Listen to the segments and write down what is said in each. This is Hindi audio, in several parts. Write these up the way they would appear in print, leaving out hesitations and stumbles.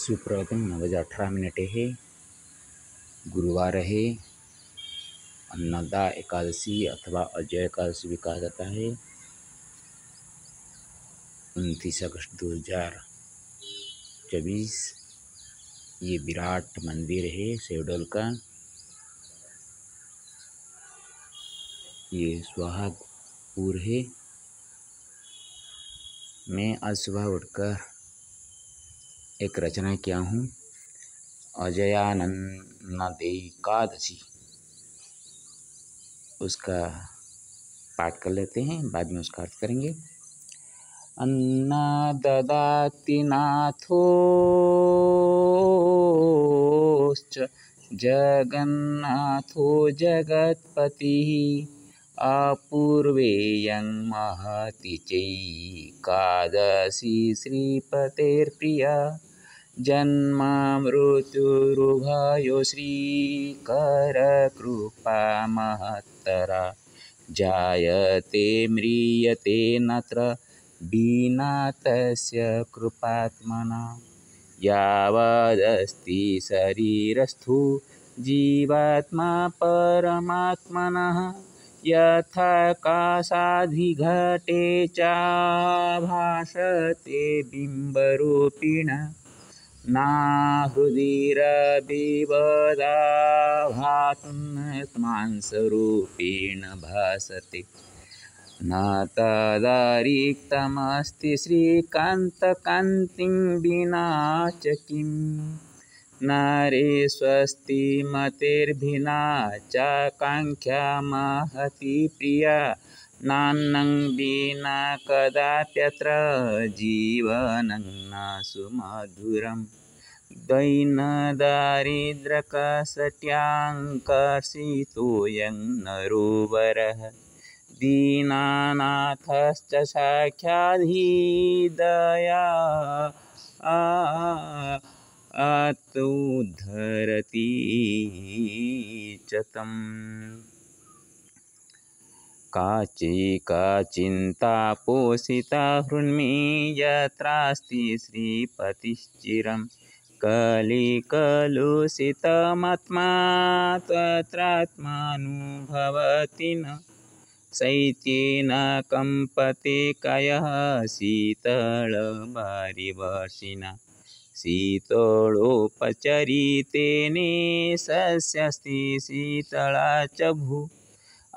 सुप्रभातम 9:18 है। गुरुवार है। अन्नदा एकादशी अथवा अजय एकादशी भी कहा जाता है। 29 अगस्त 2024। ये विराट मंदिर है शहडोल का। ये सुहागपुर है। मैं आज सुबह उठकर एक रचना किया हूँ, अजयानन्देकादशी। उसका पाठ कर लेते हैं, बाद में उसका अर्थ करेंगे। अन्ना ददाति नाथोश्च जगन्नाथो जगत्पतिः अपूर्वेयं महति चैकादशी श्रीपतेर्प्रिया जन्म मृत्युरुभयो श्रीकरकृपा महत्तरा जायते म्रियते नत्र विना तस्य कृपात्मना यावदस्ति शरीरस्थो जीवात्मा परमात्मनः यथाकाशाधिघटे चाभासते बिम्बरूपिणा नाहृदिरबिबदाभासमांसरूपेण भासते न तदरिक्तमस्ति श्रीकान्तकान्तिं विना च किम् नरे स्वस्ति मतेर्भिना चाकाङ्क्षा महती प्रिया नान्नं विना कदाप्यत्र जीवनं न सुमधुरम् दैनदारिद्र्यकषट्याङ्कर्षितोऽयं नरोवरः दीनानाथश्च साक्षाद्धीदया उद्धरति च तम् काचिन्तापोषिता हृन्मे यत्रास्ति श्रीपतिश्चिरं कलिकलुषितमात्मा तत्रात्मानुभवति न शैत्येन कम्पते कायः शीतलवारिवर्षिणा शीतलोपचरितेने सस्यस्ति शीतला च भू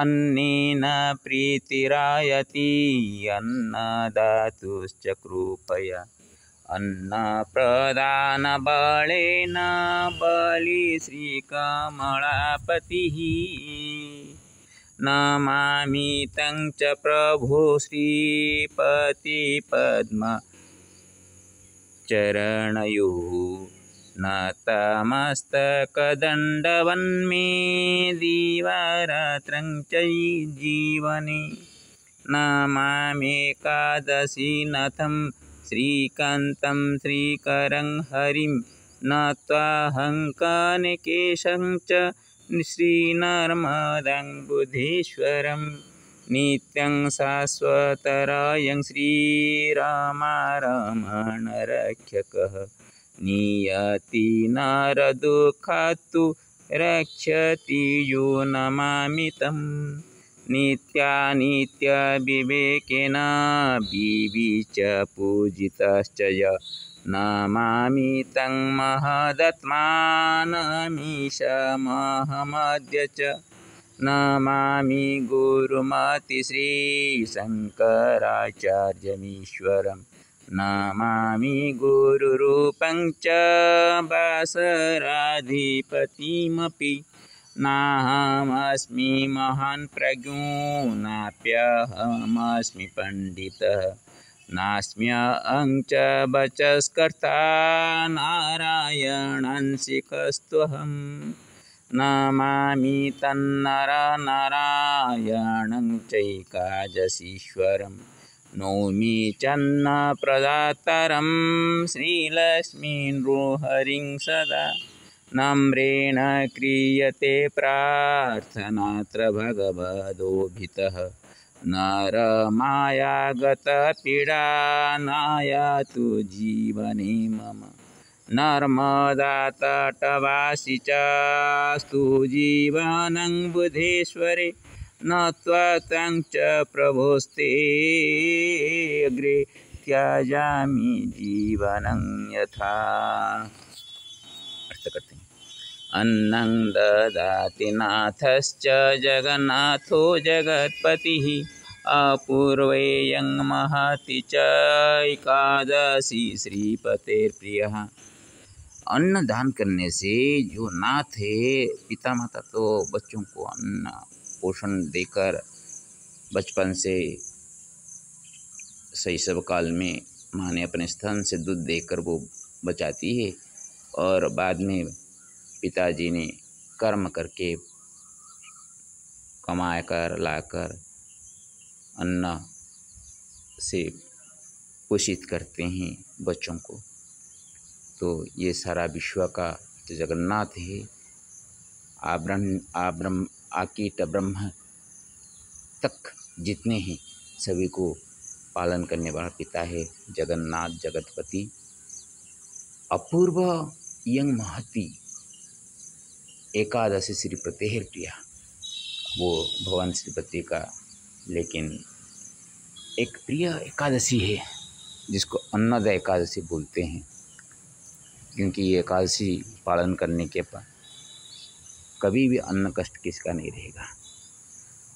अन्नेन प्रीतिरायति अन्नदातुश्च कृपया अन्नप्रदानबलेन बली श्रीकमलापतिः नमामि तं च प्रभो श्रीपतिपद्मचरणयोः नतमस्तकदण्डवन्मे दिवारात्रं च जीवने नमाम्येकादशीनाथं श्रीकान्तं श्रीकरं हरिं नत्वाहं कनकेशं च श्रीनर्मदं बुद्धेश्वरं नित्यं शाश्वतरायं श्रीरामरमणरक्षकः नियति नरदुःखात्तु रक्षति यो नमामि तं नित्यानित्यविवेकेन विविच्य पूजितश्च य नमामि तं महदात्मानमीशमहमद्य च नमामि गुरुमतिश्रीशङ्कराचार्यमीश्वरम् नमामि गुरुरूपं च वासराधिपतिमपि नाहमस्मि महान् प्रज्ञो नाप्यहमस्मि पण्डितः नास्म्यहं च वचस्कर्ता नारायणांशिकस्त्वहम् नमामि तन्नरनारायणं चैकादशीश्वरम् नौमि चन्नप्रदातारं श्रीलक्ष्मीनृहरिं सदा नम्रेण क्रियते प्रार्थनात्र भगवदोभितः नरमायागतपीडा नायातु जीवने मम नर्मदा तटवासी च स्तु जीवनं बुधेश्वरे न त्वं च प्रभोस्ते अग्रे त्याजामि जीवनं यथा। अर्थ करते हैं। अन्नं ददाति नाथश्च जगन्नाथो जगत्पतिः अपूर्वेयं महति च एकादशी श्रीपतेर्प्रियः। अन्न दान करने से जो नाथ है, पिता माता तो बच्चों को अन्न पोषण देकर बचपन से शैशव काल में माँ ने अपने स्तन से दूध देकर वो बचाती है, और बाद में पिताजी ने कर्म करके कमा कर लाकर अन्न से पोषित करते हैं बच्चों को। तो ये सारा विश्व का जो जगन्नाथ है, आकीट ब्रह्म तक जितने हैं सभी को पालन करने वाला पिता है जगन्नाथ जगतपति। अपूर्व यंग महति एकादशी श्रीपतेः प्रिया, वो भगवान श्रीपति का लेकिन एक प्रिय एकादशी है जिसको अन्नद एकादशी बोलते हैं, क्योंकि ये एकादशी पालन करने के बाद कभी भी अन्न कष्ट किसका नहीं रहेगा,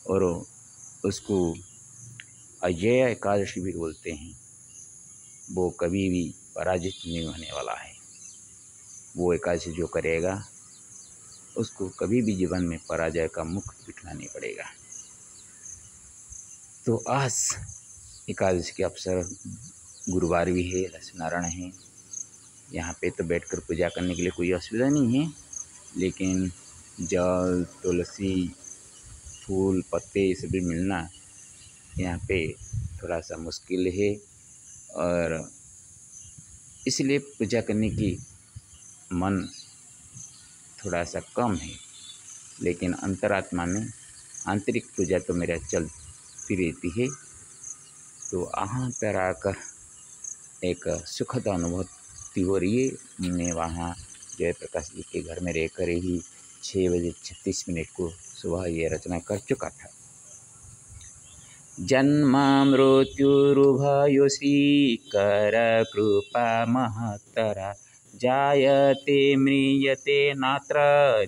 और उसको अजय एकादशी भी बोलते हैं। वो कभी भी पराजित नहीं होने वाला है। वो एकादशी जो करेगा उसको कभी भी जीवन में पराजय का मुख दिखना नहीं पड़ेगा। तो आज एकादशी के अवसर गुरुवार भी है, लक्ष्मीनारायण है। यहाँ पे तो बैठकर पूजा करने के लिए कोई असुविधा नहीं है, लेकिन जल, तुलसी, फूल, पत्ते सभी मिलना यहाँ पे थोड़ा सा मुश्किल है, और इसलिए पूजा करने की मन थोड़ा सा कम है। लेकिन अंतरात्मा में आंतरिक पूजा तो मेरा चलती रहती है। तो यहाँ पर आकर एक सुखद अनुभूति हो रही है। मैं वहाँ जयप्रकाश जी के घर में रहकर ही 6:36 को सुबह ये रचना कर चुका था। जन्म मृत्युरुभयो श्रीकर कृपा महत्तरा जायते म्रियते नात्र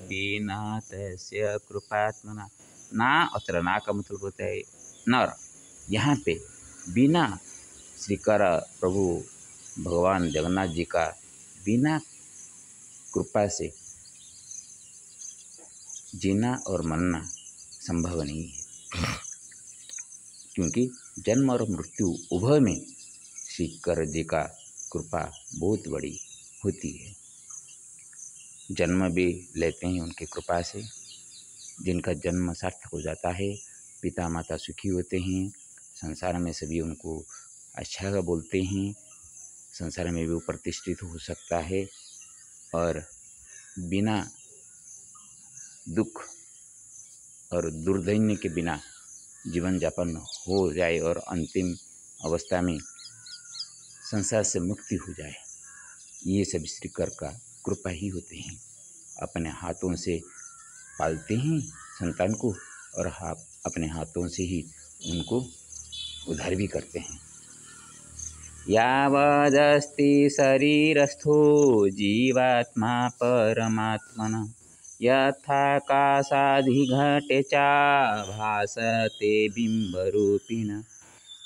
दीनाथस्य कृपात्मना। ना अत्र ना का मतलब होता है नर। यहाँ पे बिना श्रीकर प्रभु भगवान जगन्नाथ जी का बिना कृपा से जीना और मरना संभव नहीं है, क्योंकि जन्म और मृत्यु उभय में श्रीकर जी का कृपा बहुत बड़ी होती है। जन्म भी लेते हैं उनकी कृपा से, जिनका जन्म सार्थक हो जाता है, पिता माता सुखी होते हैं, संसार में सभी उनको अच्छा बोलते हैं, संसार में भी वो प्रतिष्ठित हो सकता है, और बिना दुख और दुर्दैन्य के बिना जीवन यापन हो जाए और अंतिम अवस्था में संसार से मुक्ति हो जाए। ये सब श्रीकर का कृपा ही होते हैं। अपने हाथों से पालते हैं संतान को, और अपने हाथों से ही उनको उद्धार भी करते हैं। यावदस्ति शरीरस्थो जीवात्मा परमात्मना यथाकाशाधिघटे च भासते बिंबरूपिण।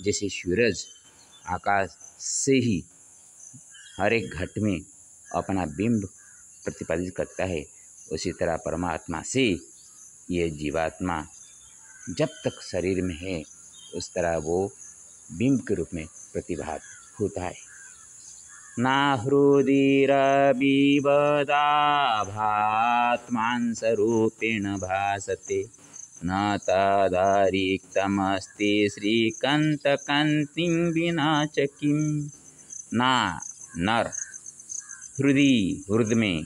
जैसे सूरज आकाश से ही हर एक घट में अपना बिंब प्रतिपादित करता है, उसी तरह परमात्मा से ये जीवात्मा जब तक शरीर में है उस तरह वो बिंब के रूप में प्रतिभात होता है। ना हृदिरविवदाभात्मांसरूपेण भासते न तदारिक्तमस्ति श्रीकान्तकान्तिं विना च किम्। ना नर हृदय में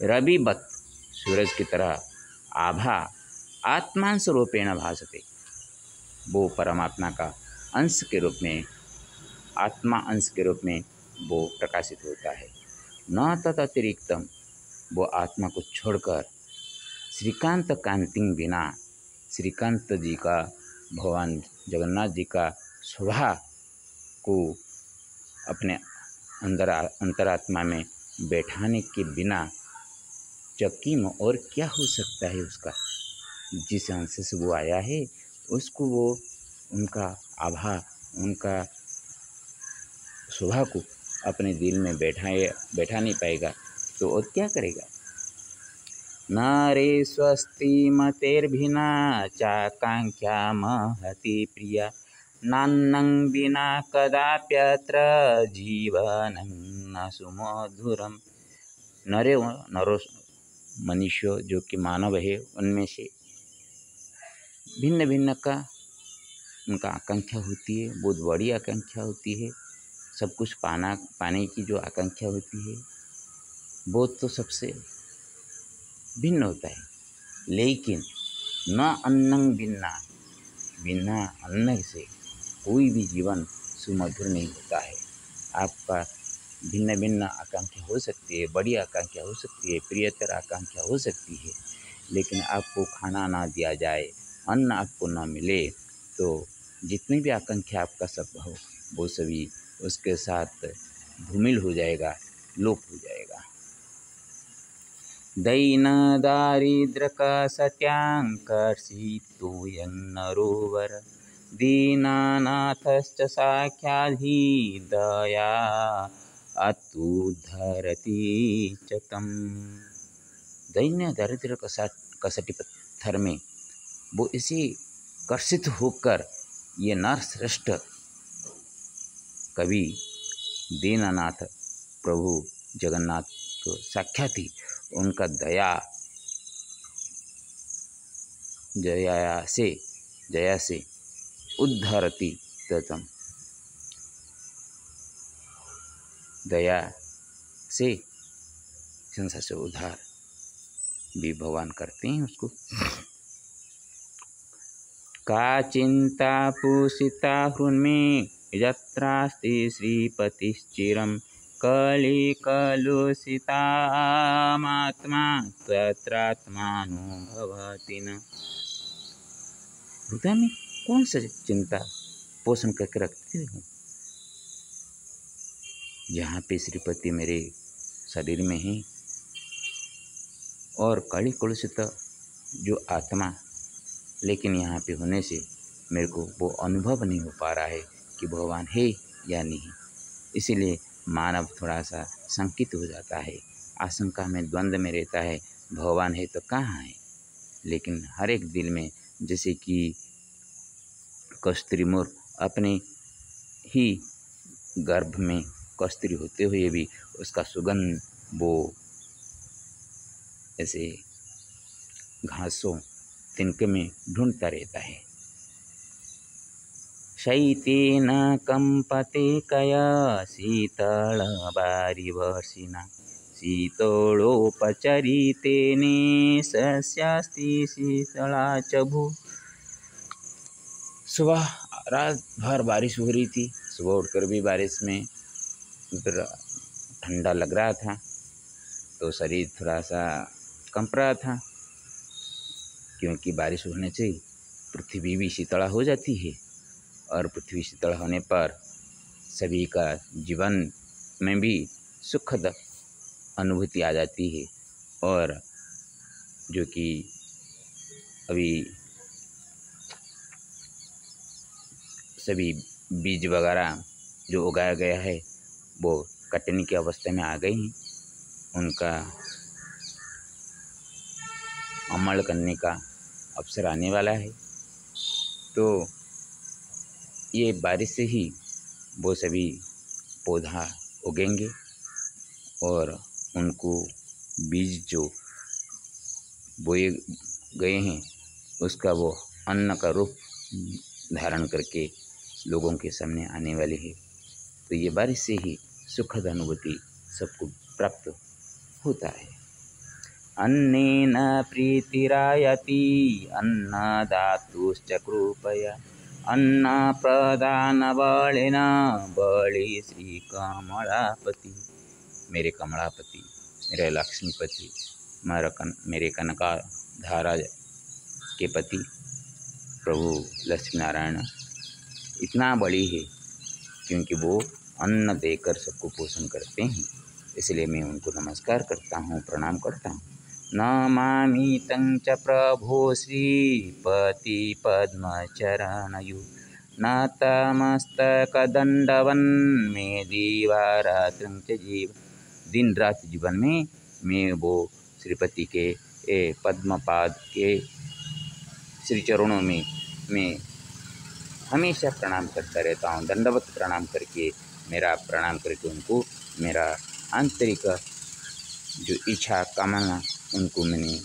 रविवत सूरज की तरह आभा आत्मांश रूपेण भासते, वो परमात्मा का अंश के रूप में, आत्मा अंश के रूप में वो प्रकाशित होता है। न तदतिरिक्तम, वो आत्मा को छोड़कर श्रीकांत कांति बिना, श्रीकांत जी का, भगवान जगन्नाथ जी का स्वभाव को अपने अंतरात्मा में बैठाने के बिना चकीम और क्या हो सकता है उसका। जिस अंश से वो आया है उसको वो उनका आभा, उनका स्वभाव को अपने दिल में बैठा नहीं पाएगा तो और क्या करेगा। नारे स्वस्ति मतेर्भिना चाकांक्षा महति प्रिया, नान्नं विना कदाप्यत्र जीवनं न सुमधुरम। नरो मनुष्य जो कि मानव है, उनमें से भिन्न भिन्न का उनका आकांक्षा होती है, बहुत बड़ी आकांक्षा होती है। सब कुछ पाने की जो आकांक्षा होती है वो तो सबसे भिन्न होता है। लेकिन न अन्नं बिना अन्न से कोई भी जीवन सुमधुर नहीं होता है। आपका भिन्न भिन्न आकांक्षा हो सकती है, बड़ी आकांक्षा हो सकती है, प्रियतर आकांक्षा हो सकती है, लेकिन आपको खाना ना दिया जाए, अन्न आपको ना मिले तो जितनी भी आकांक्षा आपका सब हो वो सभी उसके साथ धूमिल हो जाएगा, लोप हो जाएगा। दैन दारिद्र्यक सत्यांकर्षितो यन्नरोवर, दीनानाथश्च साख्याधि दया अतुद्धरति च तम्। दैन्य दारिद्र्य कसटी पत्थर में वो इसी कर्षित होकर ये नरश्रेष्ठ कवि दीनानाथ प्रभु जगन्नाथ को साक्षात ही उनका दया से उद्धरति तम, दया से संसार से उद्धार भी भगवान करते हैं उसको। का चिंता पूषिता हृन्मे यत्रास्ति श्रीपतिश्चिरं, कलि कलुषितामात्मा तत्रात्मानो भवति न। हृदय में कौन सा चिंता पोषण करके रखते हो? जहाँ पे श्रीपति मेरे शरीर में है और कलि कलुषित जो आत्मा, लेकिन यहाँ पे होने से मेरे को वो अनुभव नहीं हो पा रहा है कि भगवान है या नहीं। इसीलिए मानव थोड़ा सा शंकित हो जाता है, आशंका में, द्वंद्व में रहता है, भगवान है तो कहाँ है। लेकिन हर एक दिल में, जैसे कि कस्तूरी मोर अपने ही गर्भ में कस्तूरी होते हुए भी उसका सुगंध वो ऐसे घासों तिनके में ढूंढता रहता है। शैतेन कंपते कया शीतल बारिवर्षिणा, शीतलोपचरितेने सस्यास्ति शीतला च भू। सुबह रात भर बारिश हो रही थी, सुबह उठकर भी बारिश में ठंडा लग रहा था तो शरीर थोड़ा सा कंप रहा था, क्योंकि बारिश होने से पृथ्वी भी शीतला हो जाती है और पृथ्वी शीतल होने पर सभी का जीवन में भी सुखद अनुभूति आ जाती है। और जो कि अभी सभी बीज वगैरह जो उगाया गया है वो कटने की अवस्था में आ गई हैं, उनका अमल करने का अवसर आने वाला है। तो ये बारिश से ही वो सभी पौधा उगेंगे और उनको बीज जो बोए गए हैं उसका वो अन्न का रूप धारण करके लोगों के सामने आने वाले हैं। तो ये बारिश से ही सुखद अनुभूति सबको प्राप्त होता है। अन्नेन प्रीतिरायति अन्नदातुश्च कृपया, अन्नप्रदानबलेन बलि श्रीकमलापति। मेरे कमलापति, मेरे लक्ष्मीपति, मेरे कनका धारा के पति प्रभु लक्ष्मी नारायण इतना बड़ी है क्योंकि वो अन्न देकर सबको पोषण करते हैं। इसलिए मैं उनको नमस्कार करता हूँ, प्रणाम करता हूँ। नमामि तं च प्रभो श्रीपति पद्मचरणयु नतमस्तकदण्डवन् मे दीवारात्रं च जीव। दिन रात जीवन में मैं वो श्रीपति के पद्मपाद के श्री चरणों में मैं हमेशा प्रणाम करता रहता हूँ। दंडवत प्रणाम करके उनको मेरा आंतरिक जो इच्छा कामना उनको मैंने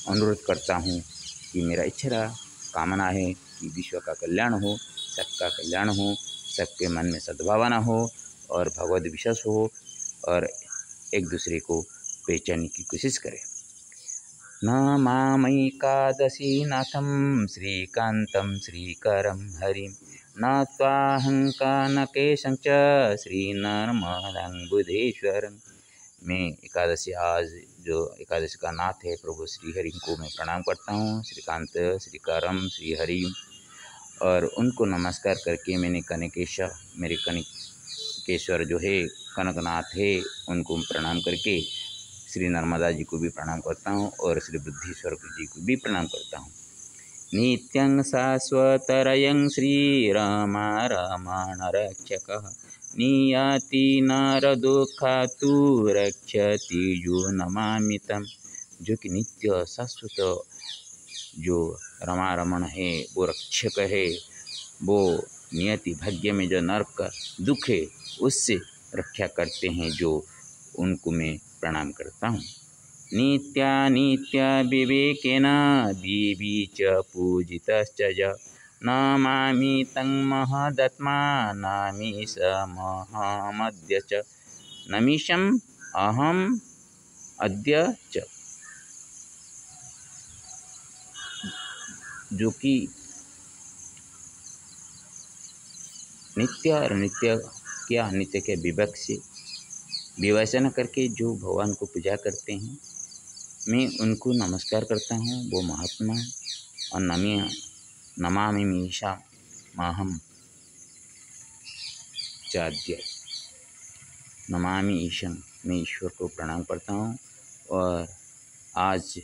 अनुरोध करता हूँ कि मेरा इच्छा कामना है कि विश्व का कल्याण हो, सबका कल्याण हो, सबके मन में सद्भावना हो और भगवत विश्वास हो और एक दूसरे को पहचानने की कोशिश करें। नमामैकादशीनाथं श्रीकान्तं श्रीकरं हरिं नत्वाहङ्कानकेशं च श्रीनर्मदाम्बुधेश्वरं। मैं एकादशी आज जो एकादशी का नाथ है प्रभु श्री हरि को मैं प्रणाम करता हूँ, श्रीकांत श्रीकरम श्री हरि, और उनको नमस्कार करके मैंने मेरे कनकेश्वर जो है कनकनाथ है उनको प्रणाम करके श्री नर्मदा जी को भी प्रणाम करता हूँ और श्री बुद्धेश्वर जी को भी प्रणाम करता हूँ। नित्यं शाश्वतरयं श्रीरमा रमण रक्षकः नियति नरदुःखातु रक्षति जो नमामि तं। जो कि नित्य शाश्वत जो रमा रमण है, वो रक्षक है, वो नियति भाग्य में जो नरक दुख है उससे रक्षा करते हैं, जो उनको मैं प्रणाम करता हूँ। नित्य विवेकेन देवी च पूजितश्च य नमामि तं महदात्मा नमीश महमद्य च नमीशम् अहम अद्य च। जो कि नित्य और नित्य के विवेक से विवेचन करके जो भगवान को पूजा करते हैं, मैं उनको नमस्कार करता हूँ। वो महात्मा और नमामि मीशा माहम चाद्य नमामि ईशं, मैं ईश्वर को प्रणाम करता हूँ। और आज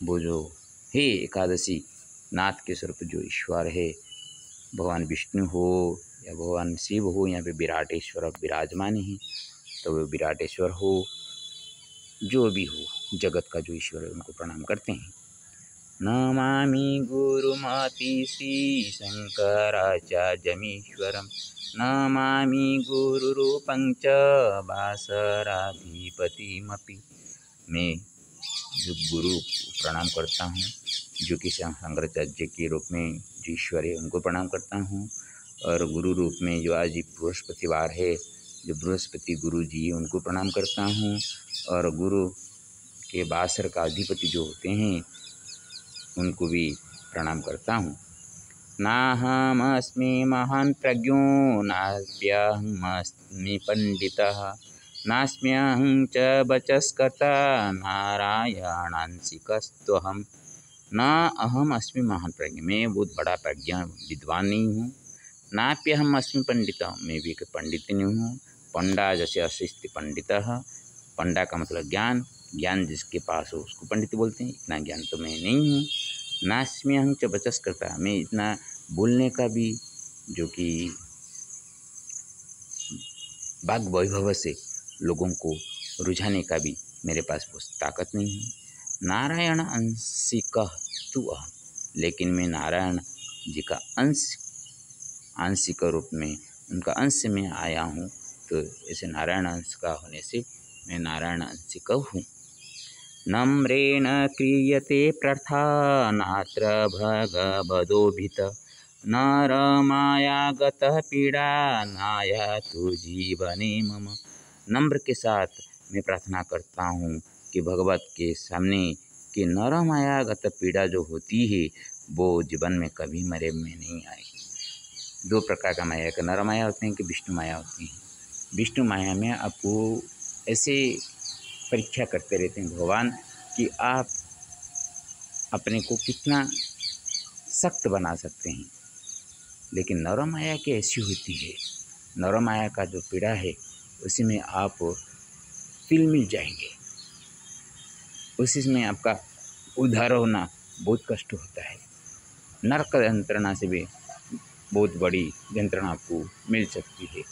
वो जो है एकादशी नाथ के स्वरूप जो ईश्वर है, भगवान विष्णु हो या भगवान शिव हो, यहाँ पे विराटेश्वर विराजमान है, तो वो विराटेश्वर हो जो भी हो, जगत का जो ईश्वर है उनको प्रणाम करते हैं। नमामि गुरुमति श्री शंकराचार्यमीश्वरं नमामि गुरुरूपं च वासराधिपतिमपि। मैं जो गुरु प्रणाम करता हूँ, जो कि शंकराचार्य के रूप में जो ईश्वर है उनको प्रणाम करता हूँ, और गुरु रूप में जो आज बृहस्पतिवार है, जो बृहस्पति गुरु जी उनको प्रणाम करता हूँ, और गुरु के बासर का अधिपति जो होते हैं उनको भी प्रणाम करता हूँ। नाहमस्मि महान् प्रज्ञो नास्म्यहमस्मि पंडितः नास्म्यहं च वचस्कर्ता नारायणांशिकस्त्वहम्। न अहम अस्मि महान प्रज्ञ, मैं बहुत बड़ा प्रज्ञा विद्वान नहीं हूँ। नाप्यहम अस्मि पंडित, मैं भी एक पंडित नहीं हूँ। पंडा जैसे अशिष्ट पंडितः, पंडा का मतलब ज्ञान जिसके पास हो उसको पंडित बोलते हैं। इतना ज्ञान तो मैं नहीं हूँ। नास्म्यहं च वचस्कर्ता, मैं इतना बोलने का भी जो कि वाग वैभव से लोगों को रुझाने का भी मेरे पास वो ताकत नहीं है। नारायण अंशिकः तु अहम्, लेकिन मैं नारायण जी का आंशिक रूप में उनका अंश में आया हूँ, तो ऐसे नारायण अंश का होने से मैं नारायण अंशिक हूँ। नम्रेण क्रियते प्रार्थनात्र भगवदोभित नरमायागतः पीड़ा नायातु जीवने मम। नम्र के साथ मैं प्रार्थना करता हूँ कि भगवत के सामने कि नरमायागत पीड़ा जो होती है वो जीवन में कभी मेरे में नहीं आए। दो प्रकार का माया, एक नर माया होते हैं कि विष्णु माया होती है। विष्णु माया में आपको ऐसे परीक्षा करते रहते हैं भगवान कि आप अपने को कितना सख्त बना सकते हैं। लेकिन नर माया की ऐसी होती है, नर माया का जो पीड़ा है उसी में आप तिल मिल जाएंगे, उसी में आपका उद्धार होना बहुत कष्ट होता है। नरक यंत्रणा से भी बहुत बड़ी यंत्रणा आपको मिल सकती है।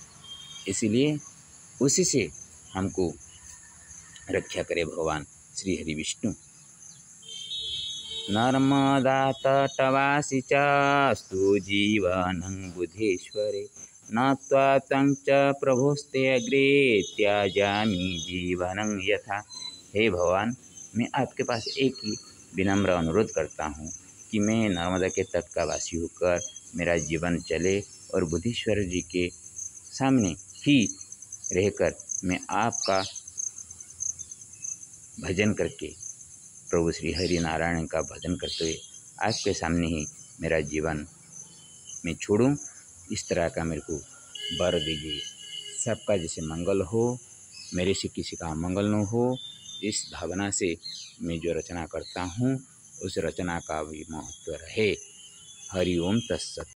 इसीलिए उसी से हमको रक्षा करे भगवान श्री हरि विष्णु। नर्मदा तटवासी चास्तु जीवनं बुधेश्वरे नत्वा तं च प्रभोस्ते अग्रे त्याजामि जीवनं यथा। हे भगवान, मैं आपके पास एक ही विनम्र अनुरोध करता हूँ कि मैं नर्मदा के तट का वासी होकर मेरा जीवन चले और बुद्धेश्वर जी के सामने ही रहकर मैं आपका भजन करके, प्रभु श्री हरि नारायण का भजन करते हुए आपके सामने ही मेरा जीवन मैं छोड़ूं। इस तरह का मेरे को वर दीजिए। सबका जैसे मंगल हो, मेरे से किसी का मंगल न हो, इस भावना से मैं जो रचना करता हूँ उस रचना का भी महत्व रहे। हरि ओम तत्सत।